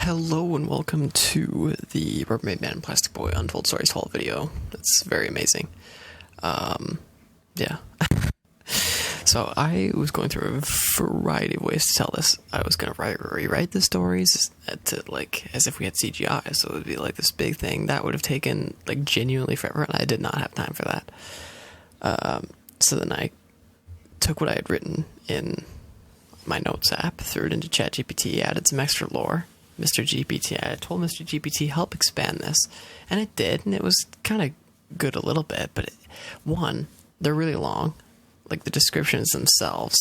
Hello and welcome to the Rubbermaid Man Plastic Boy Untold Stories haul video. It's very amazing. Yeah. So I was going through a variety of ways to tell this. I was going to rewrite the stories to as if we had CGI, so it would be like this big thing that would have taken genuinely forever, and I did not have time for that. So then I took what I had written in my notes app, threw it into ChatGPT, added some extra lore. Mr. GPT, I told Mr. GPT, help expand this, and it did, and it was kind of good a little bit, but they're really long, the descriptions themselves,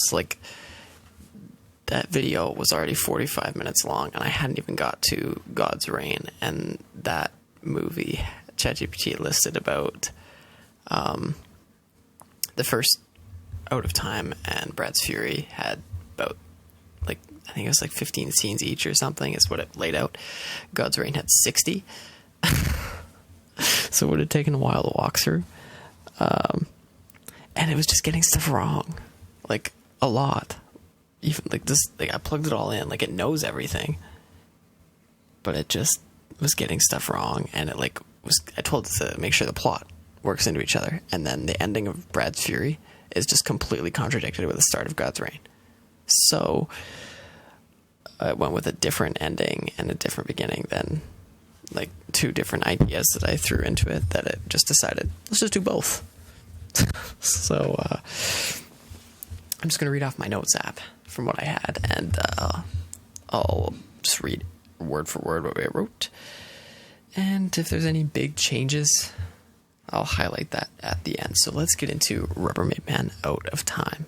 that video was already 45 minutes long, and I hadn't even got to God's Reign, and that movie, ChatGPT listed about, the first Out of Time and Brad's Fury had about, I think it was 15 scenes each or something is what it laid out. God's Reign had 60. So it would have taken a while to walk through. And it was just getting stuff wrong. A lot. Even I plugged it all in. It knows everything. But it just was getting stuff wrong. And I told it to make sure the plot works into each other. And then the ending of Brad's Fury is just completely contradicted with the start of God's Reign. So I went with a different ending and a different beginning than two different ideas that I threw into it, that it just decided, let's just do both. So I'm just going to read off my notes app from what I had, and I'll just read word for word what I wrote. And if there's any big changes, I'll highlight that at the end. So let's get into Rubbermaid Man Out of Time.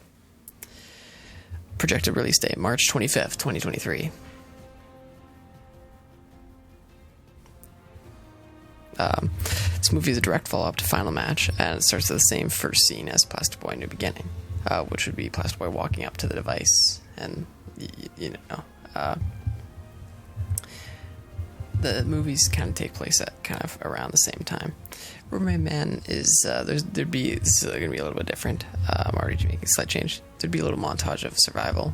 Projected release date, March 25th, 2023. This movie is a direct follow-up to Final Match, and it starts with the same first scene as Plastic Boy New Beginning, which would be Plastic Boy walking up to the device, and, the movies kind of take place at kind of around the same time. Rubbermaid Man is, this is going to be a little bit different. I'm already making a slight change. There'd be a little montage of survival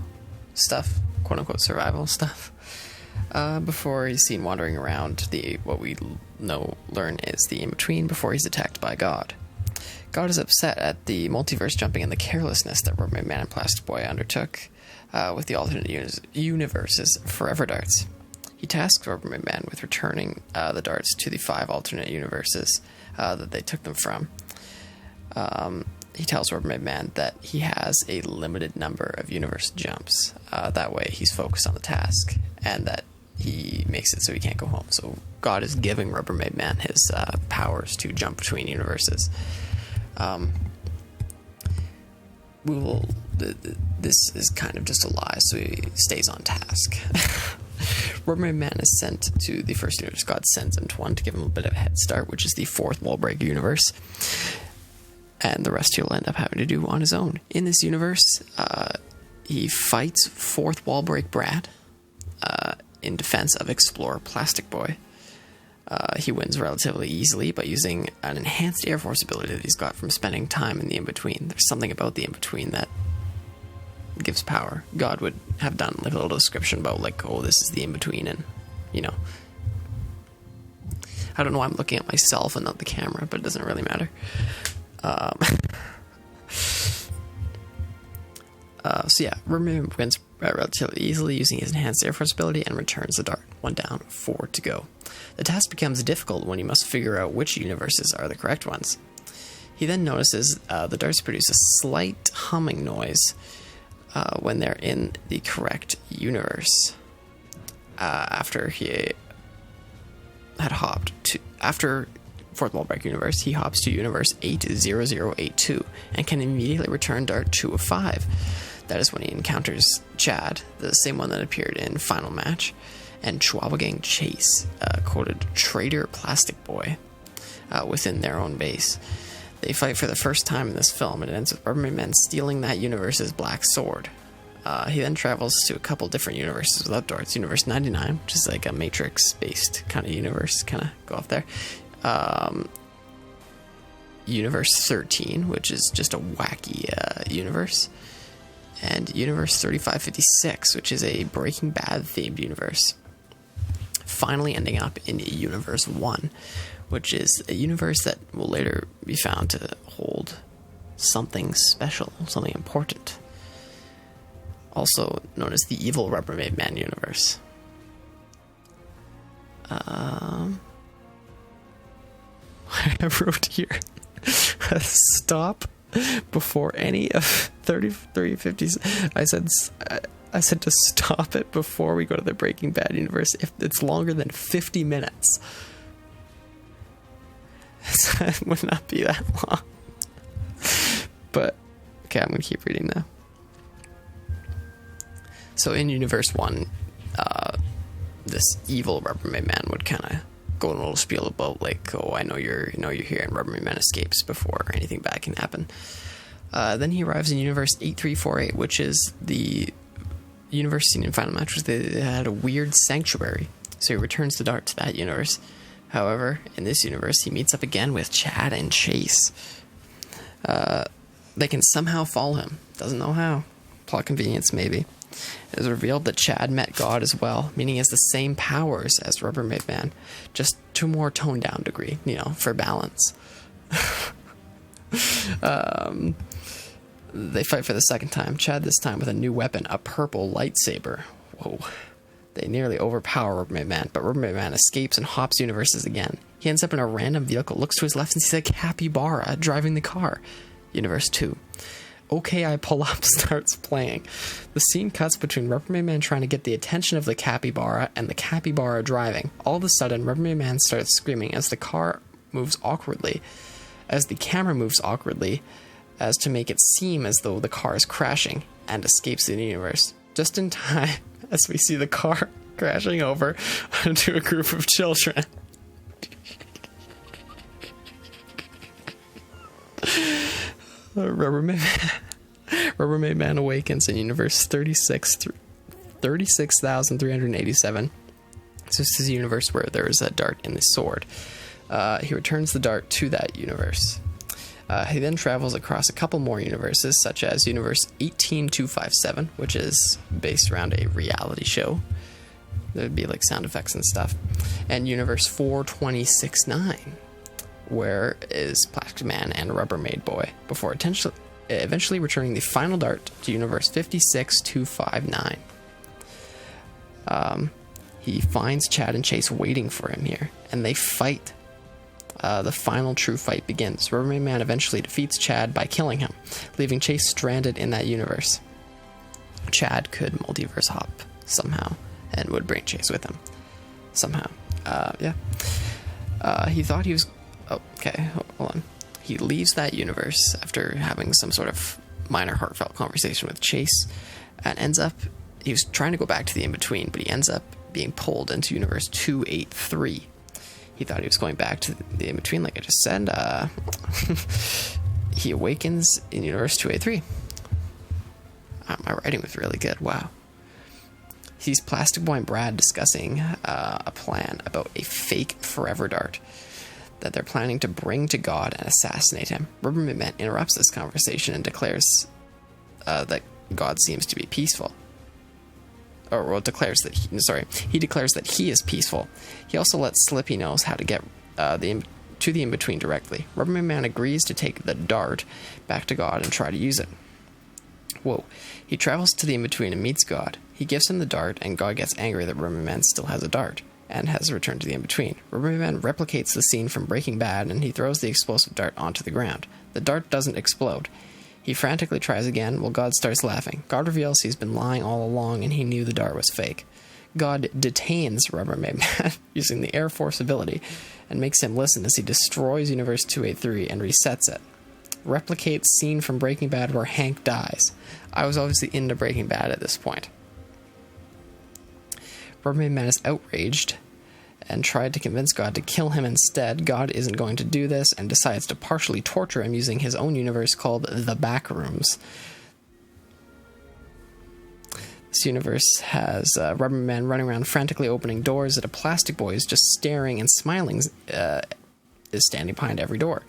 stuff, quote-unquote survival stuff, before he's seen wandering around what we learn is the in-between before he's attacked by God. God is upset at the multiverse jumping and the carelessness that Rubbermaid Man and Plastic Boy undertook with the alternate universes Forever Darts. He tasks Rubbermaid Man with returning the darts to the 5 alternate universes that they took them from. He tells Rubbermaid Man that he has a limited number of universe jumps. That way he's focused on the task, and that he makes it so he can't go home. So God is giving Rubbermaid Man his powers to jump between universes. This is kind of just a lie, so he stays on task. Rubbermaid Man is sent to the first universe. God sends him to one to give him a bit of a head start, which is the 4th wall break universe. And the rest he'll end up having to do on his own. In this universe, he fights 4th wall break Brad in defense of Explorer Plastic Boy. He wins relatively easily by using an enhanced Air Force ability that he's got from spending time in the in-between. There's something about the in-between that gives power. God would have done a little description about this is the in-between, and I don't know why I'm looking at myself and not the camera, but it doesn't really matter. So yeah, Rubbermaid wins relatively easily using his enhanced Air Force ability and returns the dart. 1 down, 4 to go. The task becomes difficult when he must figure out which universes are the correct ones. He then notices the darts produce a slight humming noise when they're in the correct universe. After he had hopped to... After 4th wall break universe, he hops to universe 80082 and can immediately return dart 2 of 5. That is when he encounters Chad, the same one that appeared in Final Match, and Chihuahua Gang Chase, quoted Traitor Plastic Boy, within their own base. They fight for the first time in this film, and it ends with Rubbermaid Man stealing that universe's black sword. He then travels to a couple different universes without darts. Universe 99, which is a Matrix-based kind of universe, kind of go off there. Universe 13, which is just a wacky universe. And Universe 3556, which is a Breaking Bad themed universe. finally ending up in Universe 1, which is a universe that will later be found to hold something special, something important. Also known as the evil Rubbermaid Man universe. I wrote here, stop before any of 3350s. I said to stop it before we go to the Breaking Bad universe if it's longer than 50 minutes. It would not be that long. But, okay, I'm going to keep reading now. So in Universe 1, this evil Rubbermaid Man would kind of go on a little spiel about, like, oh, I know you're here, and Rubbermaid Man escapes before anything bad can happen. Then he arrives in Universe 8348, which is the universe seen in Final Match, they had a weird sanctuary, so he returns the dart to that universe. However, in this universe, he meets up again with Chad and Chase. They can somehow follow him. Doesn't know how. Plot convenience, maybe. It is revealed that Chad met God as well, meaning he has the same powers as Rubbermaid Man, just to a more toned down degree, for balance. They fight for the second time. Chad this time with a new weapon, a purple lightsaber. Whoa. They nearly overpower Rubbermaid Man, but Rubbermaid Man escapes and hops universes again. He ends up in a random vehicle, looks to his left and sees a capybara driving the car. Universe 2. Okay, I Pull Up starts playing. The scene cuts between Rubbermaid Man trying to get the attention of the capybara and the capybara driving. All of a sudden, Rubbermaid Man starts screaming as the camera moves awkwardly, as to make it seem as though the car is crashing, and escapes the universe. Just in time, as we see the car crashing over onto a group of children. Rubbermaid Man awakens in Universe 36,387. So this is a universe where there is a dart in the sword. He returns the dart to that universe. He then travels across a couple more universes, such as Universe 18257, which is based around a reality show. There'd be like sound effects and stuff. And Universe 4269, where is Plastic Man and Rubbermaid Boy, before eventually returning the final dart to Universe 56259. He finds Chad and Chase waiting for him here, and they fight. The final true fight begins. Rubbermaid Man eventually defeats Chad by killing him, leaving Chase stranded in that universe. Chad could multiverse hop somehow, and would bring Chase with him. Somehow. He thought he was... Oh, okay, hold on. He leaves that universe after having some sort of minor heartfelt conversation with Chase, and ends up... He was trying to go back to the in-between, but he ends up being pulled into Universe 283. He thought he was going back to the in-between, like I just said. He awakens in Universe 283. My writing was really good. Wow. He sees Plastic Boy and Brad discussing a plan about a fake forever dart that they're planning to bring to God and assassinate him. Rubbermaid Man interrupts this conversation and declares that God seems to be peaceful. He declares that he is peaceful. He also lets slip he knows how to get to the in-between directly. Rubbermaid Man agrees to take the dart back to God and try to use it. Whoa. He travels to the in-between and meets God. He gives him the dart, and God gets angry that Rubbermaid Man still has a dart, and has returned to the in-between. Rubbermaid Man replicates the scene from Breaking Bad, and he throws the explosive dart onto the ground. The dart doesn't explode. He frantically tries again, while God starts laughing. God reveals he's been lying all along, and he knew the dart was fake. God detains Rubbermaid Man using the Air Force ability, and makes him listen as he destroys Universe 283 and resets it. Replicates scene from Breaking Bad where Hank dies. I was obviously into Breaking Bad at this point. Rubbermaid Man is outraged and tried to convince God to kill him instead. God isn't going to do this and decides to partially torture him using his own universe called the Backrooms. This universe has Rubbermaid Man running around frantically opening doors that a Plastic Boy is just staring and smiling is standing behind every door.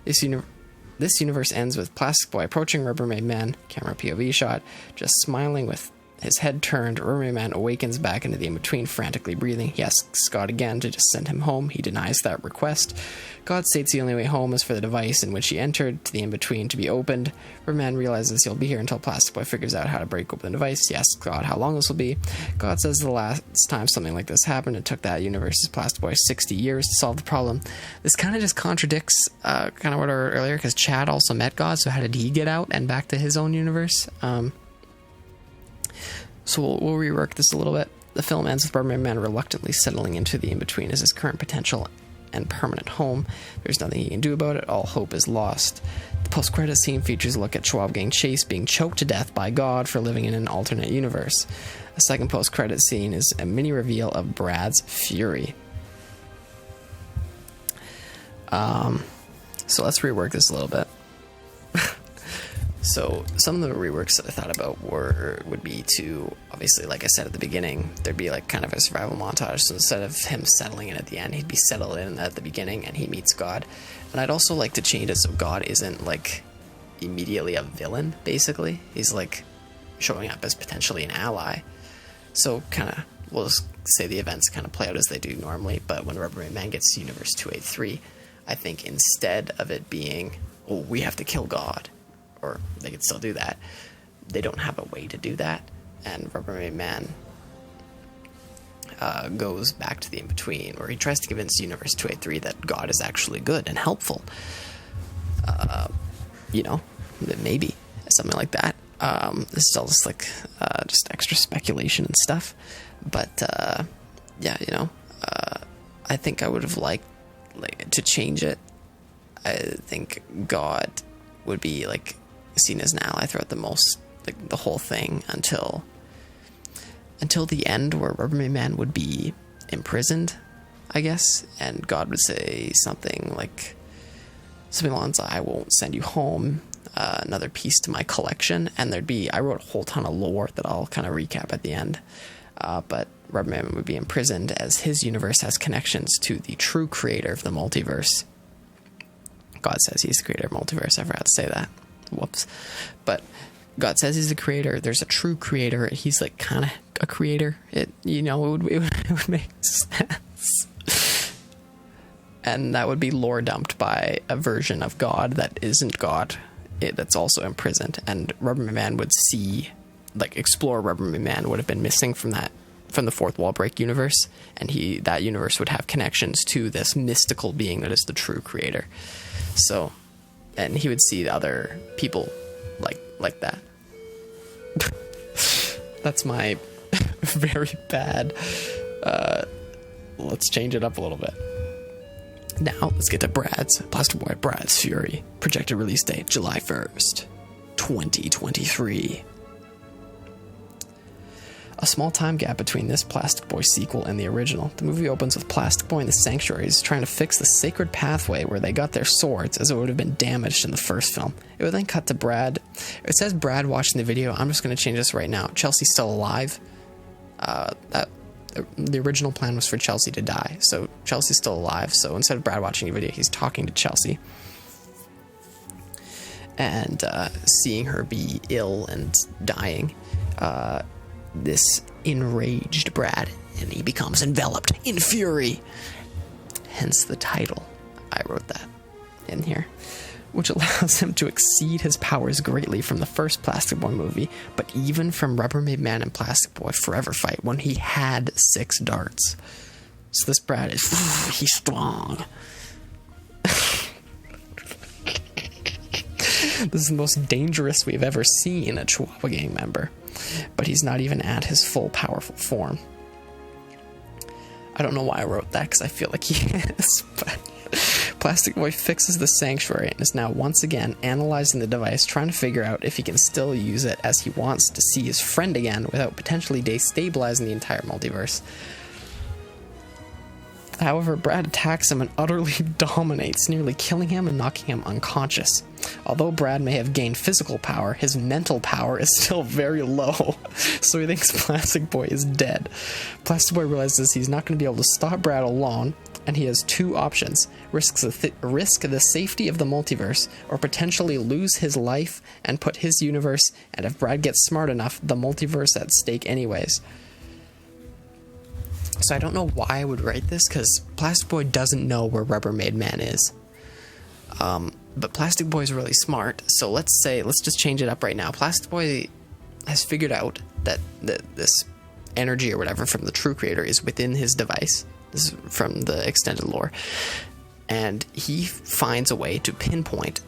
This universe ends with Plastic Boy approaching Rubbermaid Man, camera POV shot, just smiling with His head turned, Rubbermaid Man awakens back into the in-between, frantically breathing. He asks God again to just send him home. He denies that request. God states the only way home is for the device in which he entered to the in-between to be opened. Rubbermaid Man realizes he'll be here until Plastic Boy figures out how to break open the device. He asks God how long this will be. God says the last time something like this happened, it took that universe's Plastic Boy 60 years to solve the problem. This kind of just contradicts kind of what I wrote earlier, because Chad also met God, so how did he get out and back to his own universe? So we'll rework this a little bit. The film ends with Rubbermaid Man reluctantly settling into the in-between as his current potential and permanent home. There's nothing he can do about it. All hope is lost. The post-credit scene features a look at Schwab getting chased, being choked to death by God for living in an alternate universe. A second post-credit scene is a mini reveal of Brad's fury. So let's rework this a little bit. So some of the reworks that I thought about would be to, obviously, like I said at the beginning, there'd be like kind of a survival montage. So instead of him settling in at the end, he'd be settled in at the beginning and he meets God. And I'd also like to change it so God isn't like immediately a villain, basically. He's like showing up as potentially an ally. So kind of, we'll just say the events kind of play out as they do normally, but when Rubbermaid Man gets to Universe 283, I think instead of it being, oh, we have to kill God, or they could still do that, they don't have a way to do that, and Rubbermaid Man goes back to the in-between, where he tries to convince Universe 283 that God is actually good and helpful. Maybe something like that. This is all just like just extra speculation and stuff, but I think I would have liked to change it. I think God would be like seen as an ally throughout the whole thing until the end, where Rubbermaid Man would be imprisoned, I guess, and God would say something along the lines, I won't send you home, another piece to my collection, and I wrote a whole ton of lore that I'll kind of recap at the end, but Rubbermaid Man would be imprisoned as his universe has connections to the true creator of the multiverse. God says he's the creator of multiverse. I forgot to say that. Whoops. But God says he's the creator. There's a true creator. He's like kind of a creator. It would make sense. And that would be lore dumped by a version of God that isn't God. That's also imprisoned. And Rubbermaid Man would explore Rubbermaid Man would have been missing from the Fourth Wall Break universe. And that universe would have connections to this mystical being that is the true creator. So, and he would see other people like that. That's my very bad. Let's change it up a little bit. Now, let's get to Plastic Boy Brad's Fury. Projected release date, July 1st, 2023. A small time gap between this Plastic Boy sequel and the original. The movie opens with Plastic Boy and the Sanctuaries trying to fix the sacred pathway where they got their swords, as it would have been damaged in the first film. It would then cut to Brad. It says Brad watching the video. I'm just going to change this right now. Chelsea's still alive. The original plan was for Chelsea to die, so Chelsea's still alive. So instead of Brad watching a video, he's talking to Chelsea and seeing her be ill and dying. This enraged Brad, and he becomes enveloped in fury. Hence the title. I wrote that in here, which allows him to exceed his powers greatly from the first Plastic Boy movie, but even from Rubbermaid Man and Plastic Boy Forever Fight, when he had 6 darts. So this Brad he's strong. This is the most dangerous we've ever seen a Chihuahua Gang member, but he's not even at his full powerful form. I don't know why I wrote that, because I feel like he is, but Plastic Boy fixes the Sanctuary and is now once again analyzing the device, trying to figure out if he can still use it as he wants to see his friend again without potentially destabilizing the entire multiverse. However, Brad attacks him and utterly dominates, nearly killing him and knocking him unconscious. Although Brad may have gained physical power, his mental power is still very low, so he thinks Plastic Boy is dead. Plastic Boy realizes he's not going to be able to stop Brad alone, And he has two options: risk the safety of the multiverse, or potentially lose his life and put his universe, and if Brad gets smart enough, the multiverse at stake anyways. So I don't know why I would write this, because Plastic Boy doesn't know where Rubbermaid Man is. But Plastic Boy is really smart, so let's just change it up right now. Plastic Boy has figured out that this energy or whatever from the true creator is within his device. This is from the extended lore. And he finds a way to pinpoint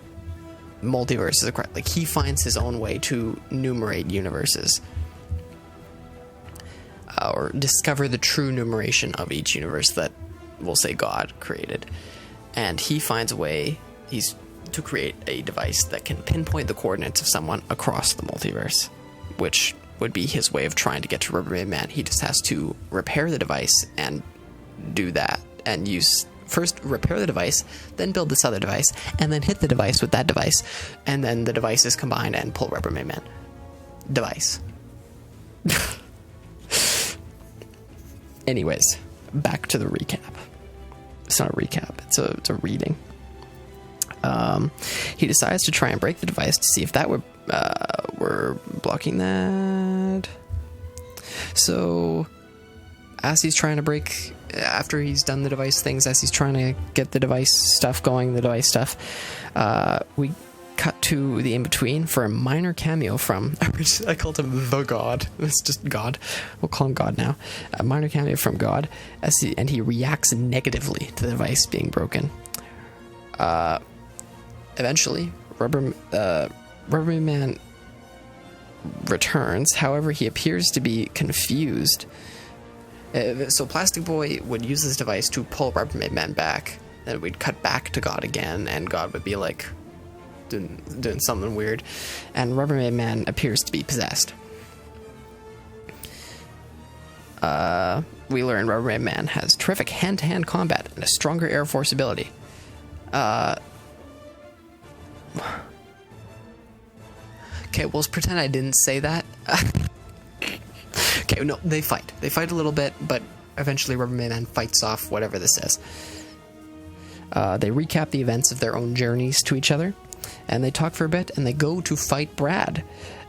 multiverses. Like, he finds his own way to numerate universes. Or discover the true numeration of each universe that, we'll say, God created. And he finds a way to create a device that can pinpoint the coordinates of someone across the multiverse, which would be his way of trying to get to Rubbermaid Man. He just has to repair the device and do that, and first repair the device, then build this other device, and then hit the device with that device, and then the devices combine and pull Rubbermaid Man. Device. Anyways, back to the recap. It's not a recap, it's a reading. He decides to try and break the device to see if that we're blocking that. So, as he's trying to break, after he's done the device things, as he's trying to get the device stuff going, we cut to the in-between for a minor cameo from, I called him the God. It's just God. We'll call him God now. A minor cameo from God, and he reacts negatively to the device being broken. Eventually, Rubbermaid Man returns. However, he appears to be confused. So Plastic Boy would use this device to pull Rubbermaid Man back. Then we'd cut back to God again, and God would be like doing something weird. And Rubbermaid Man appears to be possessed. We learn Rubbermaid Man has terrific hand-to-hand combat and a stronger Air Force ability. Okay, well, let's pretend I didn't say that. Okay, no, they fight. They fight a little bit, but eventually Rubbermaid Man fights off whatever this is. They recap the events of their own journeys to each other, and they talk for a bit, and they go to fight Brad.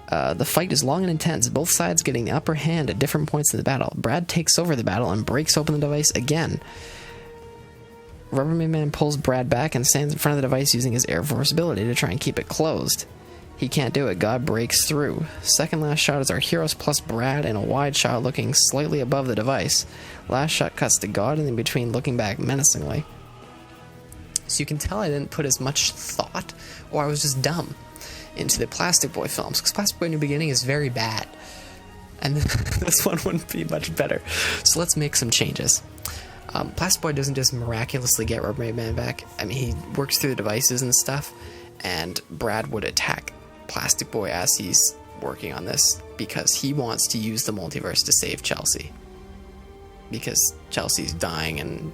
The fight is long and intense, both sides getting the upper hand at different points in the battle. Brad takes over the battle and breaks open the device again. Rubbermaid Man pulls Brad back and stands in front of the device using his Air Force ability to try and keep it closed. He can't do it. God breaks through. Second last shot is our heroes plus Brad in a wide shot looking slightly above the device. Last shot cuts to God and in between looking back menacingly. So you can tell I didn't put as much thought, or I was just dumb, into the Plastic Boy films, because Plastic Boy New Beginning is very bad. And this one wouldn't be much better. So let's make some changes. Plastic Boy doesn't just miraculously get Rubbermaid Man back. I mean, he works through the devices and stuff, and Brad would attack Plastic Boy as he's working on this, because he wants to use the multiverse to save Chelsea. Because Chelsea's dying, and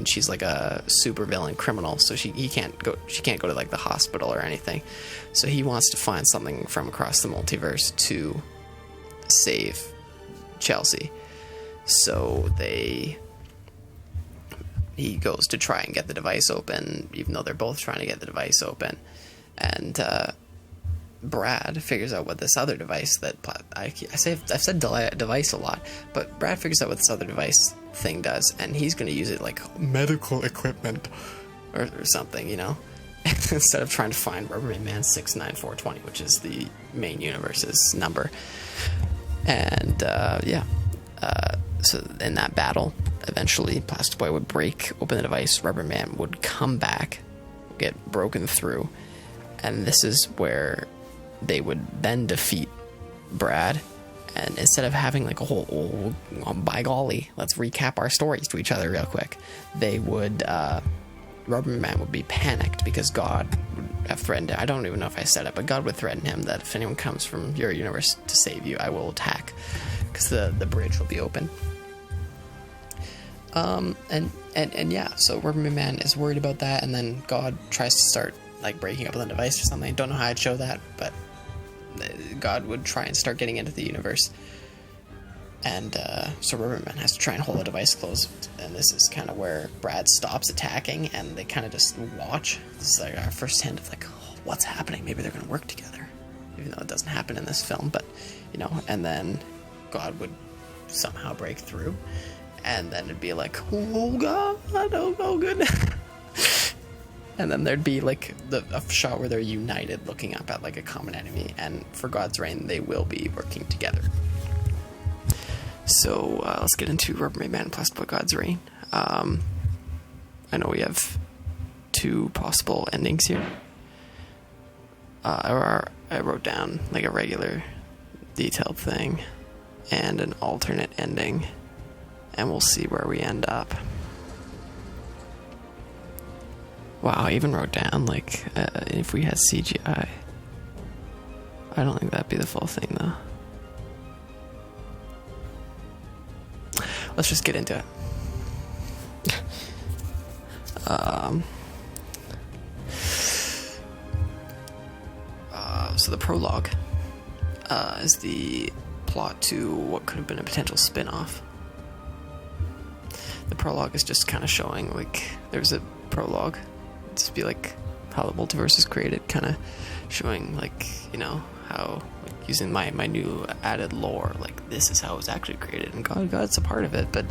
she's like a supervillain criminal, so she can't go to like the hospital or anything. So he wants to find something from across the multiverse to save Chelsea. So he goes to try and get the device open, even though they're both trying to get the device open. And Brad figures out what this other device that I've said device a lot, but Brad figures out what this other device thing does, and he's going to use it like medical equipment or something, you know, instead of trying to find Rubbermaid Man 69420, which is the main universe's number. And so in that battle, eventually Plastic Boy would break open the device, Rubbermaid Man would come back, get broken through, and this is where they would then defeat Brad. And instead of having like a whole, by golly, let's recap our stories to each other real quick, they would, Rubbermaid Man would be panicked because God would have threatened him. I don't even know if I said it, but God would threaten him that if anyone comes from your universe to save you, I will attack, because the bridge will be open. And yeah, so Rubbermaid Man is worried about that, and then God tries to start like breaking up the device or something. I don't know how I'd show that, but God would try and start getting into the universe. And so Rubbermaid Man has to try and hold the device closed, and this is kind of where Brad stops attacking, and they kind of just watch. This is like our first hint of like, oh, what's happening? Maybe they're going to work together, even though it doesn't happen in this film. But and then God would somehow break through, and then it'd be like, oh God, oh goodness. And then there'd be like a shot where they're united, looking up at like a common enemy, and for God's reign, they will be working together. So let's get into Rubbermaid Man and Plastic Boy God's Reign. I know we have two possible endings here. I wrote down like a regular detailed thing and an alternate ending, and we'll see where we end up. Wow, I even wrote down like if we had CGI. I don't think that'd be the full thing though. Let's just get into it. So the prologue is the plot to what could have been a potential spin-off. The prologue is just kind of showing, like, there's a prologue. Just be like how the multiverse is created, kind of showing, like, how, like, using my new added lore, like, this is how it was actually created, and God's a part of it, but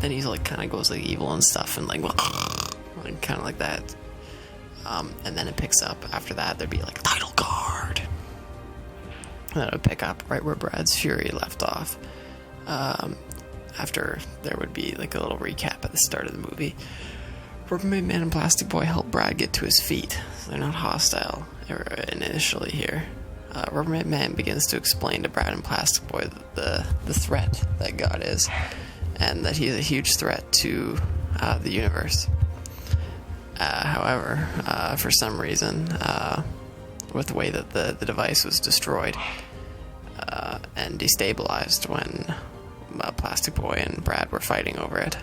then he's like kind of goes like evil and stuff, and like kind of like that, and then it picks up after that. There'd be like a title card, and then it would pick up right where Brad's fury left off, after there would be like a little recap at the start of the movie. Rubbermaid Man and Plastic Boy help Brad get to his feet, so they're not hostile initially here. Rubbermaid Man begins to explain to Brad and Plastic Boy the threat that God is, and that he's a huge threat to the universe. However, for some reason, with the way that the device was destroyed and destabilized when Plastic Boy and Brad were fighting over it,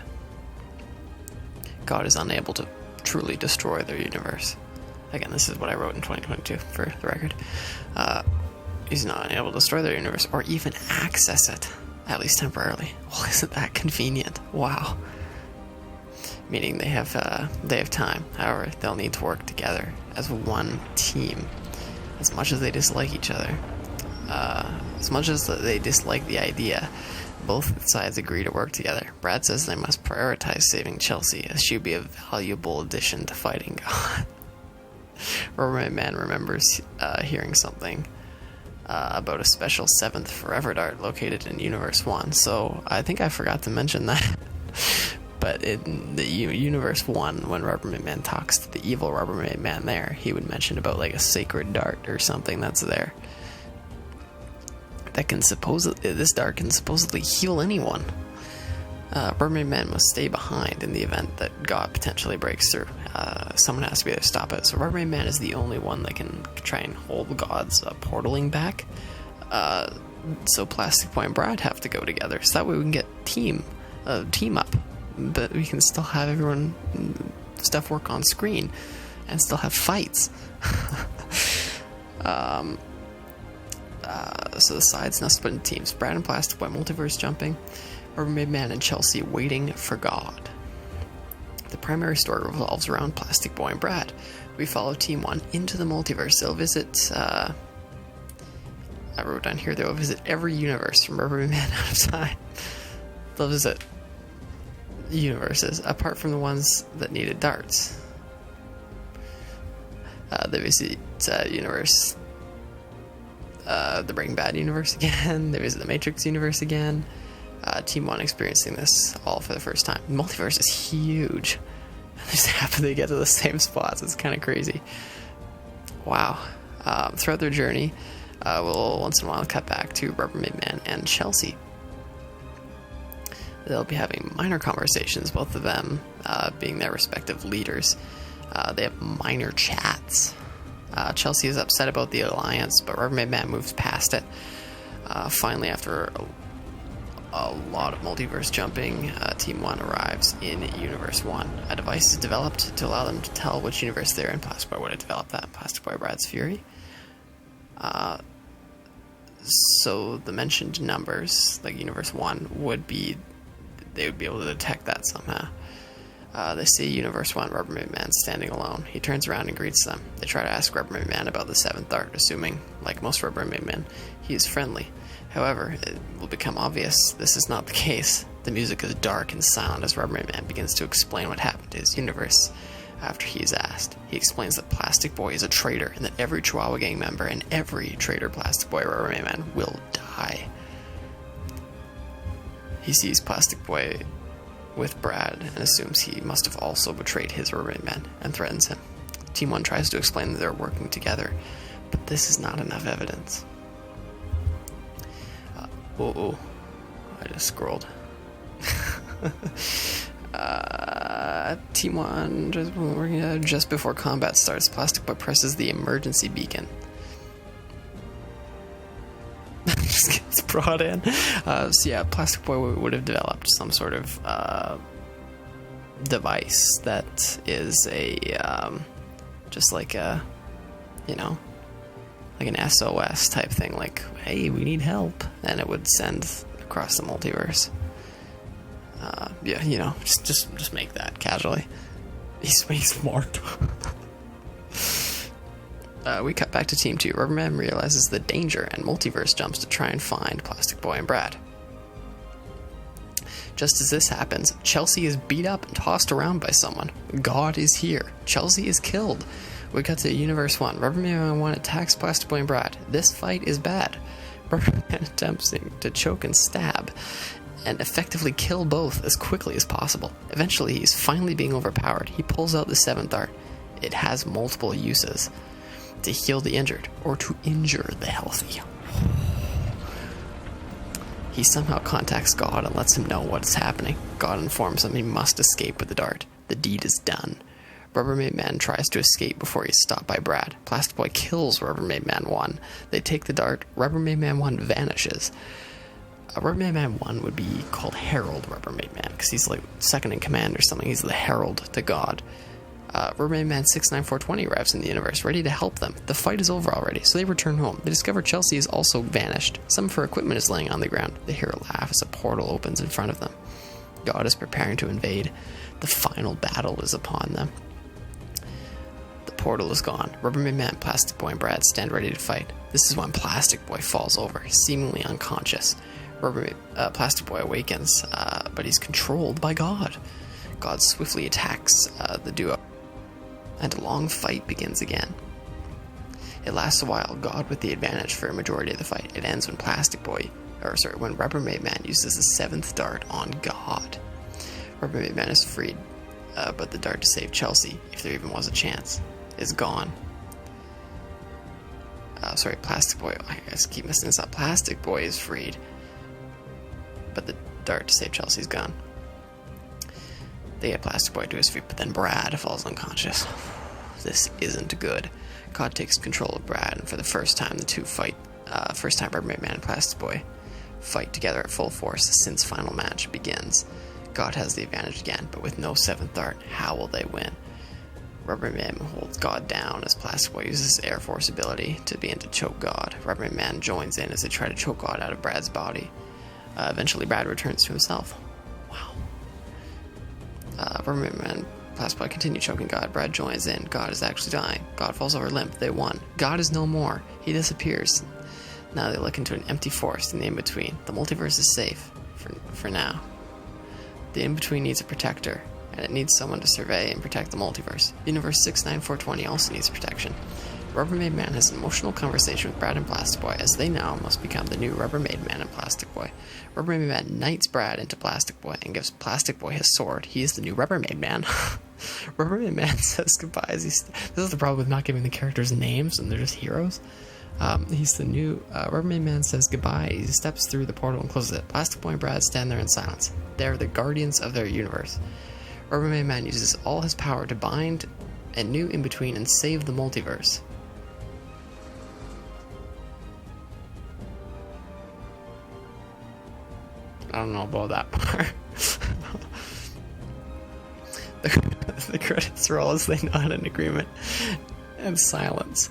God is unable to truly destroy their universe. Again, this is what I wrote in 2022, for the record. He's not able to destroy their universe or even access it, at least temporarily. Well, isn't that convenient? Wow. Meaning they have time. However, they'll need to work together as one team. As much as they dislike each other, as much as they dislike the idea, both sides agree to work together. Brad says they must prioritize saving Chelsea, as she would be a valuable addition to fighting God. Rubbermaid Man remembers hearing something about a special 7th Forever Dart located in Universe 1, so I think I forgot to mention that. But in the Universe 1, when Rubbermaid Man talks to the evil Rubbermaid Man there, he would mention about like a sacred dart or something that's there. This dart can supposedly heal anyone. Rubbermaid Man must stay behind in the event that God potentially breaks through. Someone has to be there to stop it. So Rubbermaid Man is the only one that can try and hold God's portaling back. So Plastic Boy and Brad have to go together, so that way we can get team up, but we can still have everyone stuff work on screen and still have fights. So the sides now split into teams. Brad and Plastic Boy multiverse jumping, Rubbermaid Man and Chelsea waiting for God. The primary story revolves around Plastic Boy and Brad. We follow Team 1 into the multiverse. They'll visit, I wrote down here, they'll visit every universe from Rubbermaid Man out of time. They'll visit universes, apart from the ones that needed darts. They visit universe, the Breaking Bad universe again. They visit the Matrix universe again. Team 1 experiencing this all for the first time. The multiverse is huge. They just happen to get to the same spots. It's kind of crazy. Wow. Throughout their journey, we'll once in a while cut back to Rubbermaid Man and Chelsea. They'll be having minor conversations, both of them being their respective leaders. They have minor chats. Chelsea is upset about the alliance, but Rubbermaid Man moves past it. Finally, after a lot of multiverse jumping, Team 1 arrives in Universe 1. A device is developed to allow them to tell which universe they're in. Plastic Boy would have developed that. Plastic Boy Brad's Fury. So the mentioned numbers, like Universe 1, they would be able to detect that somehow. They see Universe 1 Rubbermaid Man standing alone. He turns around and greets them. They try to ask Rubbermaid Man about the 7th art, assuming, like most Rubbermaid Men, he is friendly. However, it will become obvious this is not the case. The music is dark and silent as Rubbermaid Man begins to explain what happened to his universe. After he is asked, he explains that Plastic Boy is a traitor and that every Chihuahua Gang member and every traitor Plastic Boy Rubbermaid Man will die. He sees Plastic Boy with Brad and assumes he must have also betrayed his Rubbermaid Man and threatens him. Team 1 tries to explain that they're working together, but this is not enough evidence. I just scrolled. Team 1, just before combat starts, Plastic Boy presses the emergency beacon. Just gets brought in. Plastic Boy would have developed some sort of device that is just like a, like an SOS type thing, like, hey, we need help, and it would send across the multiverse. Just make that casually. He's smart. We cut back to Team 2. Rubberman realizes the danger and multiverse jumps to try and find Plastic Boy and Brad. Just as this happens, Chelsea is beat up and tossed around by someone. God is here. Chelsea is killed. We cut to Universe 1. Rubberman Man 1 attacks Plastic Boy and Brad. This fight is bad. Rubberman attempts to choke and stab and effectively kill both as quickly as possible. Eventually, he's finally being overpowered. He pulls out the 7th art. It has multiple uses: to heal the injured or to injure the healthy. He somehow contacts God and lets him know what's happening. God informs him he must escape with the dart. The deed is done. Rubbermaid Man tries to escape before he's stopped by Brad. Plastic Boy kills Rubbermaid Man 1. They take the dart. Rubbermaid Man 1 vanishes. Rubbermaid Man 1 would be called Herald Rubbermaid Man, because he's like second in command or something. He's the herald to God. Rubbermaid Man 69420 arrives in the universe, ready to help them. The fight is over already, so they return home. They discover Chelsea is also vanished. Some of her equipment is laying on the ground. They hear a laugh as a portal opens in front of them. God is preparing to invade. The final battle is upon them. The portal is gone. Rubbermaid Man, Plastic Boy, and Brad stand ready to fight. This is when Plastic Boy falls over, seemingly unconscious. Plastic Boy awakens, but he's controlled by God. God swiftly attacks the duo, and a long fight begins again. It lasts a while, God with the advantage for a majority of the fight. It ends when when Rubbermaid Man uses the 7th dart on God. Rubbermaid Man is freed, but the dart to save Chelsea, if there even was a chance, is gone. Plastic Boy, I guess I keep messing this up. Plastic Boy is freed, but the dart to save Chelsea's gone. They get Plastic Boy to his feet, but then Brad falls unconscious. This isn't good. God takes control of Brad, and for the first time, the two fight. First time Rubbermaid Man and Plastic Boy fight together at full force since final match begins. God has the advantage again, but with no 7th art, how will they win? Rubbermaid Man holds God down as Plastic Boy uses his Air Force ability to begin to choke God. Rubbermaid Man joins in as they try to choke God out of Brad's body. Eventually, Brad returns to himself. Wow. Rubbermaid Man, Plastic Boy continue choking God. Brad joins in. God is actually dying. God falls over limp. They won. God is no more. He disappears. Now they look into an empty forest in the in-between. The multiverse is safe. For now. The in-between needs a protector, and it needs someone to survey and protect the multiverse. Universe 69420 also needs protection. Rubbermaid Man has an emotional conversation with Brad and Plastic Boy, as they now must become the new Rubbermaid Man and Plastic Boy. Rubbermaid Man knights Brad into Plastic Boy and gives Plastic Boy his sword. He is the new Rubbermaid Man. Rubbermaid Man says goodbye. This is the problem with not giving the characters names and they're just heroes. He's the new Rubbermaid Man says goodbye. He steps through the portal and closes it. Plastic Boy and Brad stand there in silence. They're the guardians of their universe. Rubbermaid Man uses all his power to bind a new in-between and save the multiverse. I don't know about that part. The credits roll as they nod in agreement and silence.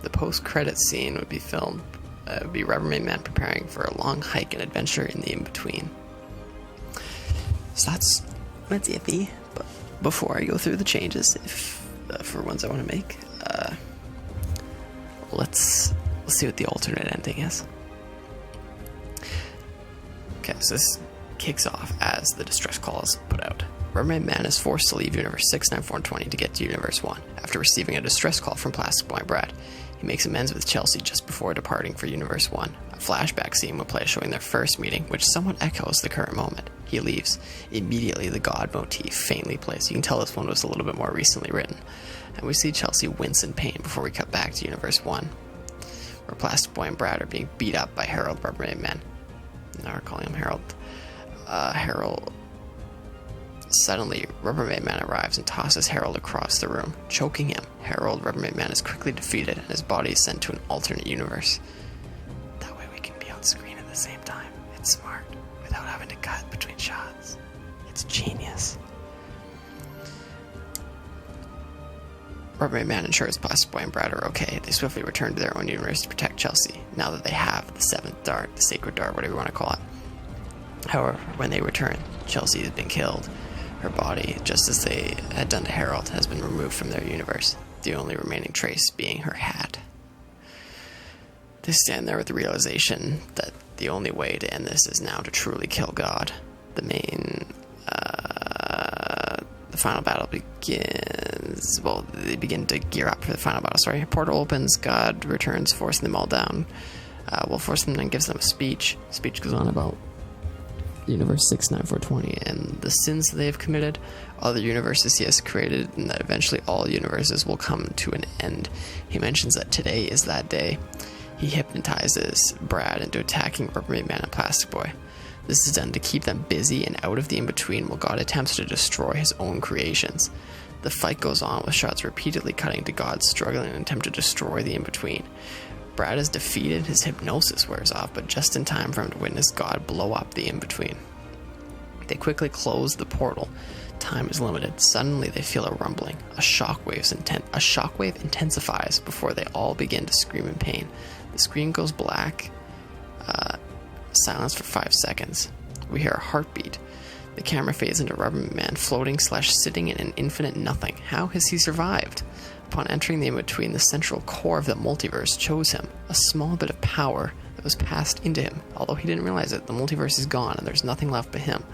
The post-credit scene would be filmed. Would be Rubbermaid Man preparing for a long hike and adventure in the in-between. So that's iffy. But before I go through the changes, for ones I want to make, let's see what the alternate ending is. Okay, so this kicks off as the distress call is put out. Rubbermaid Man is forced to leave Universe 69420 to get to Universe 1 after receiving a distress call from Plastic Boy and Brad. He makes amends with Chelsea just before departing for Universe 1. A flashback scene will play showing their first meeting, which somewhat echoes the current moment. He leaves. Immediately, the God motif faintly plays. You can tell this one was a little bit more recently written. And we see Chelsea wince in pain before we cut back to Universe 1, where Plastic Boy and Brad are being beat up by Harold Rubbermaid Man. Now we're calling him Harold. Harold. Suddenly, Rubbermaid Man arrives and tosses Harold across the room, choking him. Harold Rubbermaid Man is quickly defeated, and his body is sent to an alternate universe. That way we can be on screen at the same time. It's smart, without having to cut between shots. It's genius. Rubbermaid Man ensures Plastic Boy and Brad are okay. They swiftly return to their own universe to protect Chelsea, now that they have the seventh dart, the sacred dart, whatever you want to call it. However, when they return, Chelsea has been killed. Her body, just as they had done to Harold, has been removed from their universe, the only remaining trace being her hat. They stand there with the realization that the only way to end this is now to truly kill God. The final battle begins. Well, they begin to gear up for the final battle. Sorry, portal opens. God returns, forcing them all down. Forcing them and gives them a speech. Speech goes on about Universe 69420 and the sins that they have committed, other universes he has created, and that eventually all universes will come to an end. He mentions that today is that day. He hypnotizes Brad into attacking Rubbermaid Man and Plastic Boy. This is done to keep them busy and out of the in-between while God attempts to destroy his own creations. The fight goes on with shots repeatedly cutting to God struggling in an attempt to destroy the in-between. Brad is defeated, his hypnosis wears off, but just in time for him to witness God blow up the in-between. They quickly close the portal. Time is limited. Suddenly they feel a rumbling. A shockwave intensifies before they all begin to scream in pain. The screen goes black. Silence for 5 seconds. We hear a heartbeat. The camera fades into Rubbermaid Man floating/sitting in an infinite nothing. How has he survived? Upon entering the in-between, the central core of the multiverse chose him, a small bit of power that was passed into him. Although he didn't realize it, the multiverse is gone and there's nothing left but him.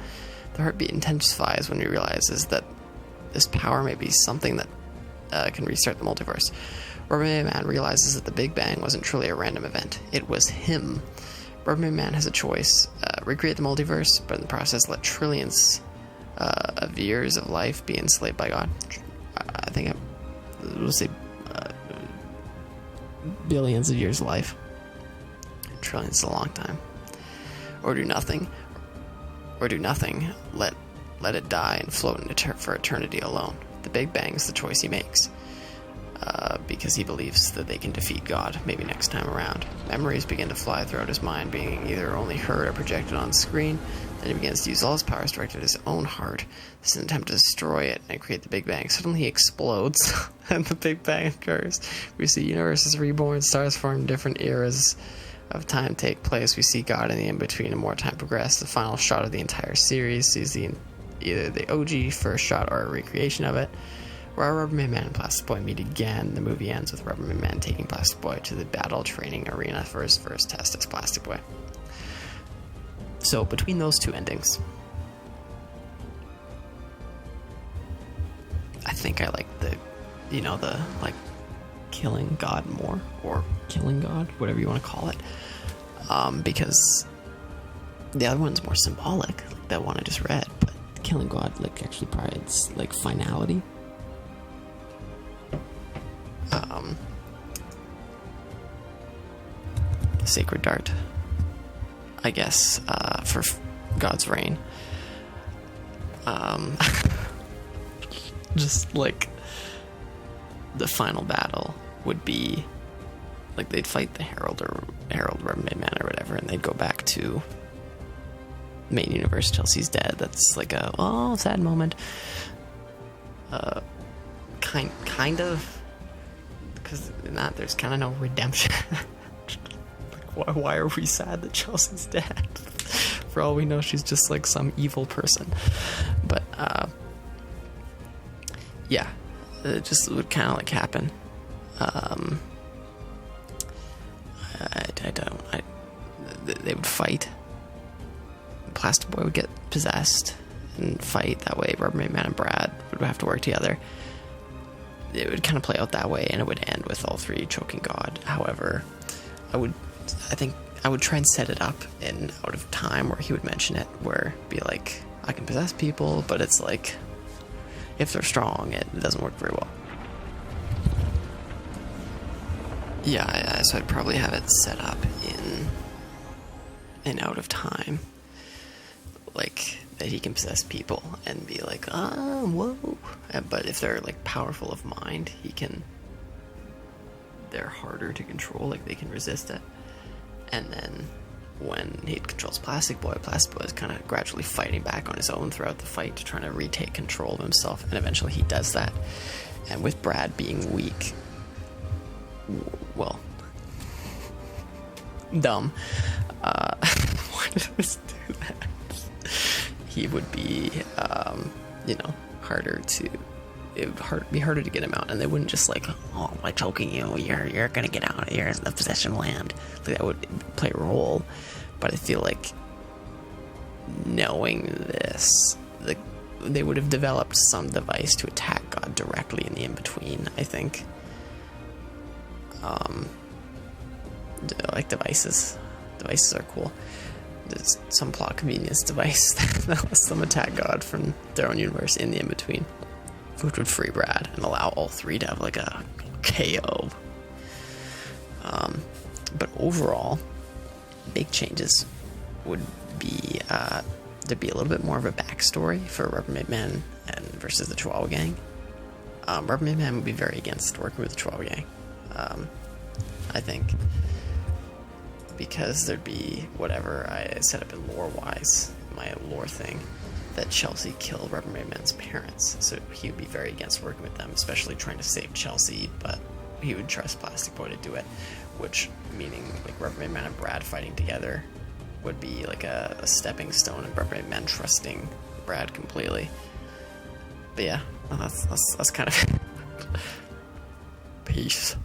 The heartbeat intensifies when he realizes that this power may be something that can restart the multiverse. Rubbermaid Man realizes that the Big Bang wasn't truly a random event. It was him. Rubbermaid Man has a choice. Recreate the multiverse, but in the process let trillions of years of life be enslaved by God. I think we'll say billions of years of life. Trillions is a long time. Or do nothing. Let it die and float for eternity alone. The Big Bang is the choice he makes. Because he believes that they can defeat God, maybe next time around. Memories begin to fly throughout his mind, being either only heard or projected on screen. Then he begins to use all his powers directed at his own heart. This is an attempt to destroy it and create the Big Bang. Suddenly he explodes, and the Big Bang occurs. We see universes reborn, stars form, different eras of time take place. We see God in the in-between, and more time progress. The final shot of the entire series sees either the OG first shot or a recreation of it. Where Rubbermaid Man and Plastic Boy meet again, the movie ends with Rubbermaid Man taking Plastic Boy to the battle training arena for his first test as Plastic Boy. So, between those two endings, I think I like the killing God more, or killing God, whatever you want to call it, because the other one's more symbolic, like that one I just read, but killing God, actually provides, finality. The sacred dart, I guess, for God's reign. Just the final battle would be they'd fight the Harold Rubbermaid Man or whatever, and they'd go back to main universe. Chelsea's dead. That's a sad moment. Kind of because in that there's kind of no redemption. Like, why are we sad that Chelsea's dead? For all we know, she's just like some evil person. But yeah, it just would kind of like happen. They would fight. Plastic Boy would get possessed and fight. That way Rubbermaid Man and Brad would have to work together. It would kind of play out that way, and it would end with all three choking God. However, I think I would try and set it up in Out of Time, where he would mention it, where it'd be like, I can possess people, but it's like, if they're strong, it doesn't work very well. Yeah, so I'd probably have it set up in Out of Time, like that he can possess people and be like, whoa. But if they're like powerful of mind, they're harder to control, like they can resist it. And then when he controls Plastic Boy is kind of gradually fighting back on his own throughout the fight to try to retake control of himself, and eventually he does that. And with Brad being weak, well, dumb, why did I just do that? He would be, harder to, it would be harder to get him out, and they wouldn't just like, oh, by choking you, you're gonna get out, here's the possession land. Like, that would play a role, but I feel like knowing this, they would have developed some device to attack God directly in the in-between, I think. Like devices are cool. There's some plot convenience device that lets them attack God from their own universe in the in-between, which would free Brad and allow all three to have like a KO. But overall, big changes would be there'd be a little bit more of a backstory for Rubbermaid Man and versus the Chihuahua Gang. Rubbermaid Man would be very against working with the Chihuahua Gang, I think, because there'd be whatever I set up in lore-wise, my lore thing, that Chelsea killed Rubbermaid Man's parents, so he would be very against working with them, especially trying to save Chelsea, but he would trust Plastic Boy to do it, which, meaning like Rubbermaid Man and Brad fighting together would be like a stepping stone, and Rubbermaid Man trusting Brad completely. But yeah, that's kind of peace.